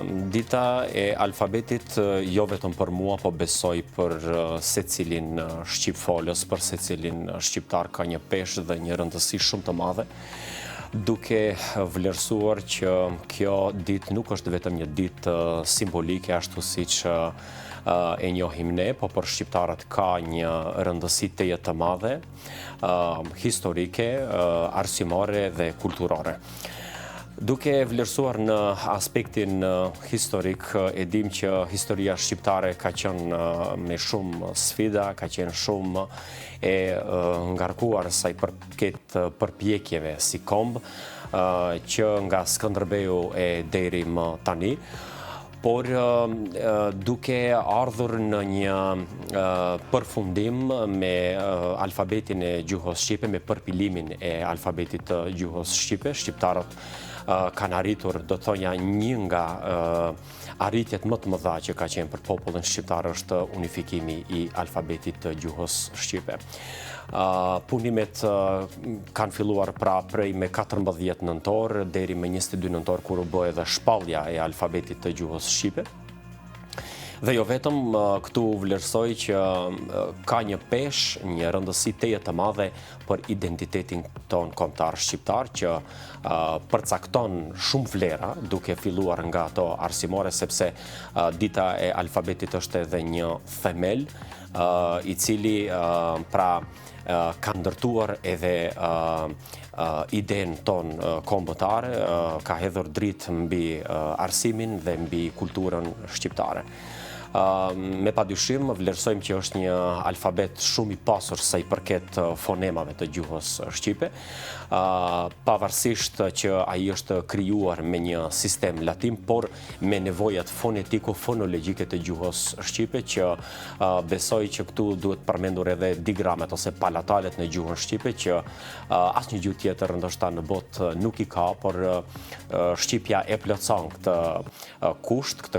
Dita e alfabetit jo vetëm për mua, po besoj për secilin shqipfolës, për secilin shqiptar ka një peshë dhe një rëndësi shumë të madhe, duke vlerësuar që kjo ditë nuk është vetëm një ditë simbolike, ashtu siç e njohim ne, po për shqiptarët ka një rëndësi teje të madhe, historike, arsimore dhe kulturore. Duke vlerësuar në aspektin historik, e dim që historia shqiptare ka qenë me shumë sfida, ka qenë shumë e ngarkuar sa i përket përpjekjeve si komb, që nga Skënderbeu e deri më tani, por duke ardhur në një përfundim me alfabetin e gjuhës shqipe, me përpilimin e alfabetit të gjuhës shqipe, shqiptarët kanë arritur, do thonja, një nga arritjet më të mëdha që ka qenë për popullin shqiptar është unifikimi i alfabetit të gjuhës shqipe. Punimet kanë filluar pra prej me 14 nëntor deri me 22 nëntor, kur u bë edhe shpallja e alfabetit të gjuhës shqipe. Dhe jo vetëm, këtu vlerësoj që ka një peshë, një rëndësi teje të madhe për identitetin ton kombëtar shqiptar, që përcakton shumë vlera, duke filluar nga ato arsimore, sepse dita e alfabetit është edhe një themel, i cili pra ka ndërtuar edhe idenë ton kombëtare, ka hedhur dritë mbi arsimin dhe mbi kulturën shqiptare. Me padyshim vlerësojmë që është një alfabet shumë i pasur sa i përket fonemave të gjuhës shqipe, pavarësisht që ai është krijuar me një sistem latin, por me nevojat fonetiko-fonologjike të gjuhës shqipe, që besoj që këtu duhet përmendur edhe digramet ose palatalet në gjuhën shqipe, që asnjë gjuhë tjetër ndoshta në botë nuk i ka, por shqipja e plotson këtë kusht, këtë